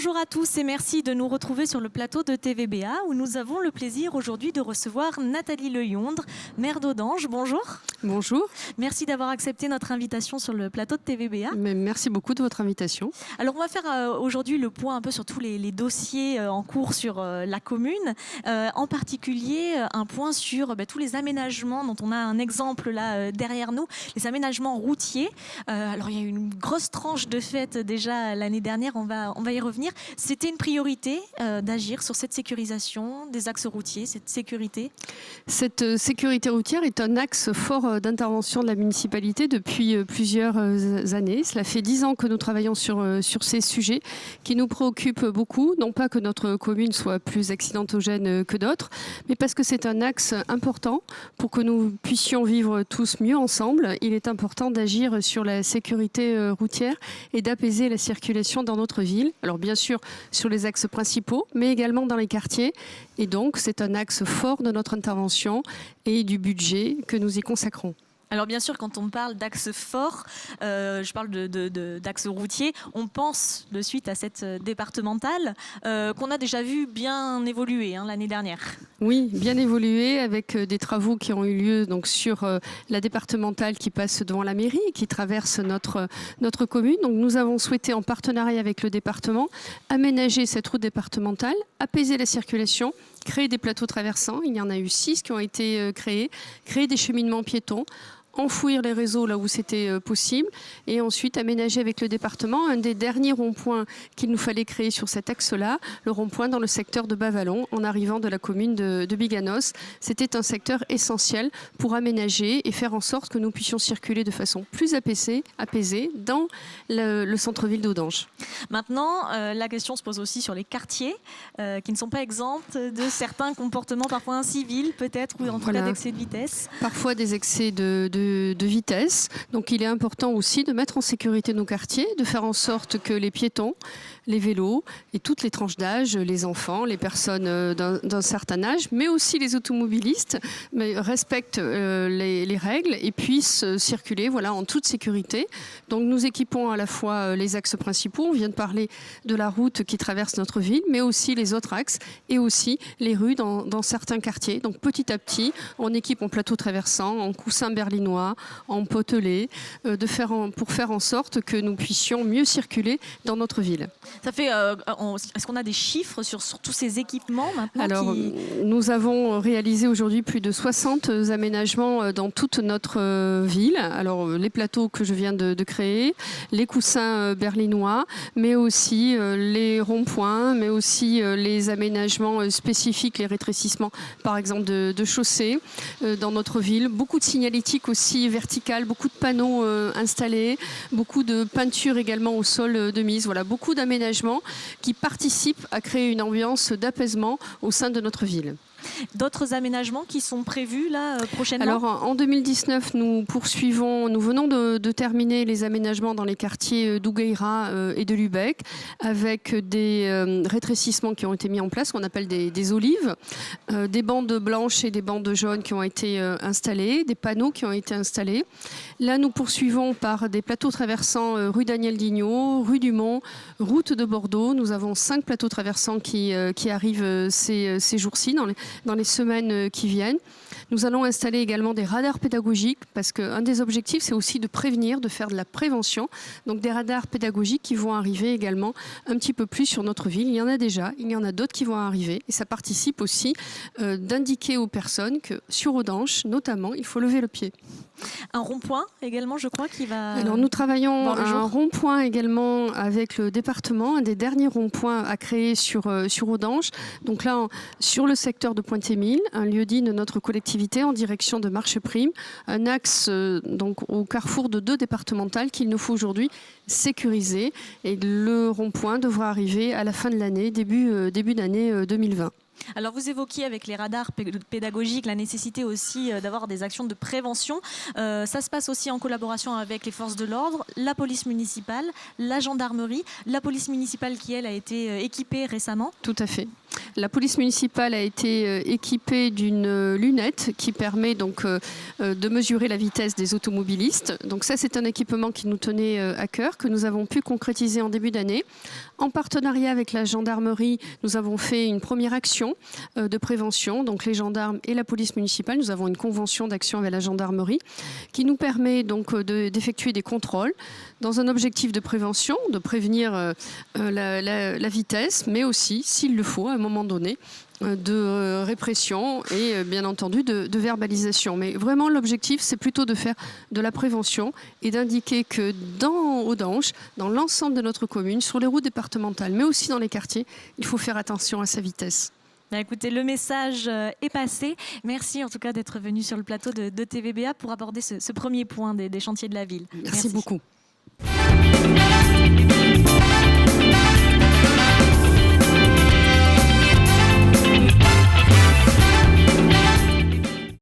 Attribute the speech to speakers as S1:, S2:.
S1: Bonjour à tous et merci de nous retrouver sur le plateau de TVBA où nous avons le plaisir aujourd'hui de recevoir Nathalie Leyondre, maire d'Audange. Bonjour.
S2: Bonjour.
S1: Merci d'avoir accepté notre invitation sur le plateau de TVBA.
S2: Merci beaucoup de votre invitation.
S1: Alors on va faire aujourd'hui le point un peu sur tous les dossiers en cours sur la commune, en particulier un point sur tous les aménagements dont on a un exemple là derrière nous, les aménagements routiers. Alors il y a eu une grosse tranche de fait déjà l'année dernière, on va y revenir. C'était une priorité d'agir sur cette sécurisation des axes routiers, cette sécurité?
S2: Cette sécurité routière est un axe fort d'intervention de la municipalité depuis plusieurs années. Cela fait 10 ans que nous travaillons sur ces sujets qui nous préoccupent beaucoup. Non pas que notre commune soit plus accidentogène que d'autres, mais parce que c'est un axe important pour que nous puissions vivre tous mieux ensemble. Il est important d'agir sur la sécurité routière et d'apaiser la circulation dans notre ville. Alors bien sûr sur les axes principaux, mais également dans les quartiers. Et donc c'est un axe fort de notre intervention et du budget que nous y consacrons.
S1: Alors bien sûr, quand on parle d'axes forts, je parle d'axes routiers, on pense de suite à cette départementale qu'on a déjà vu bien évoluer l'année dernière.
S2: Oui, bien évolué avec des travaux qui ont eu lieu donc, sur la départementale qui passe devant la mairie et qui traverse notre commune. Donc, nous avons souhaité, en partenariat avec le département, aménager cette route départementale, apaiser la circulation, créer des plateaux traversants. Il y en a eu 6 qui ont été créés des cheminements piétons, enfouir les réseaux là où c'était possible et ensuite aménager avec le département un des derniers ronds-points qu'il nous fallait créer sur cet axe-là, le rond-point dans le secteur de Bas-Vallon en arrivant de la commune de Biganos. C'était un secteur essentiel pour aménager et faire en sorte que nous puissions circuler de façon plus apaisée dans le centre-ville d'Audange.
S1: Maintenant, la question se pose aussi sur les quartiers qui ne sont pas exempts de certains comportements parfois incivils peut-être ou en tout cas d'excès de vitesse.
S2: Parfois des excès de vitesse. Donc il est important aussi de mettre en sécurité nos quartiers, de faire en sorte que les piétons, les vélos et toutes les tranches d'âge, les enfants, les personnes d'un certain âge, mais aussi les automobilistes, respectent les règles et puissent circuler en toute sécurité. Donc nous équipons à la fois les axes principaux, on vient de parler de la route qui traverse notre ville, mais aussi les autres axes et aussi les rues dans certains quartiers. Donc petit à petit, on équipe en plateau traversant, en coussin berlinois, en potelé, pour faire en sorte que nous puissions mieux circuler dans notre ville.
S1: Ça fait, est-ce qu'on a des chiffres sur tous ces équipements maintenant?
S2: Alors, nous avons réalisé aujourd'hui plus de 60 aménagements dans toute notre ville. Alors, les plateaux que je viens de créer, les coussins berlinois, mais aussi les ronds-points, mais aussi les aménagements spécifiques, les rétrécissements, par exemple, de chaussées dans notre ville. Beaucoup de signalétique aussi verticale, beaucoup de panneaux installés, beaucoup de peinture également au sol de mise. Voilà, beaucoup d'aménagements qui participent à créer une ambiance d'apaisement au sein de notre ville.
S1: D'autres aménagements qui sont prévus là prochainement?
S2: Alors en 2019, nous venons de terminer les aménagements dans les quartiers d'Ougueira et de Lubec avec des rétrécissements qui ont été mis en place, qu'on appelle des olives, des bandes blanches et des bandes jaunes qui ont été installées, des panneaux qui ont été installés. Là, nous poursuivons par des plateaux traversants rue Daniel Dignot, rue du Mont, route de Bordeaux. Nous avons 5 plateaux traversants qui arrivent ces jours-ci, dans les semaines qui viennent. Nous allons installer également des radars pédagogiques parce qu'un des objectifs, c'est aussi de prévenir, de faire de la prévention. Donc des radars pédagogiques qui vont arriver également un petit peu plus sur notre ville. Il y en a déjà, il y en a d'autres qui vont arriver. Et ça participe aussi d'indiquer aux personnes que sur Audange, notamment, il faut lever le pied.
S1: Un rond-point également, je crois, qui va...
S2: Alors nous travaillons un rond-point également avec le département, un des derniers ronds-points à créer sur Audange. Donc là, sur le secteur de Pointe-Émile, un lieu-dit de notre collectivité en direction de Marcheprime, un axe donc au carrefour de 2 départementales qu'il nous faut aujourd'hui sécuriser. Et le rond-point devra arriver à la fin de l'année, début d'année 2020.
S1: Alors vous évoquiez avec les radars pédagogiques la nécessité aussi d'avoir des actions de prévention. Ça se passe aussi en collaboration avec les forces de l'ordre, la police municipale, la gendarmerie, la police municipale qui elle a été équipée récemment.
S2: Tout à fait. La police municipale a été équipée d'une lunette qui permet donc de mesurer la vitesse des automobilistes. Donc ça, c'est un équipement qui nous tenait à cœur, que nous avons pu concrétiser en début d'année. En partenariat avec la gendarmerie, nous avons fait une première action de prévention. Donc les gendarmes et la police municipale, nous avons une convention d'action avec la gendarmerie qui nous permet donc d'effectuer des contrôles dans un objectif de prévention, de prévenir la vitesse, mais aussi, s'il le faut, à un moment donné, de répression et bien entendu de verbalisation. Mais vraiment l'objectif c'est plutôt de faire de la prévention et d'indiquer que dans Audange, dans l'ensemble de notre commune, sur les routes départementales mais aussi dans les quartiers, il faut faire attention à sa vitesse.
S1: Écoutez, le message est passé. Merci en tout cas d'être venu sur le plateau de TVBA pour aborder ce premier point des chantiers de la ville.
S2: Merci beaucoup.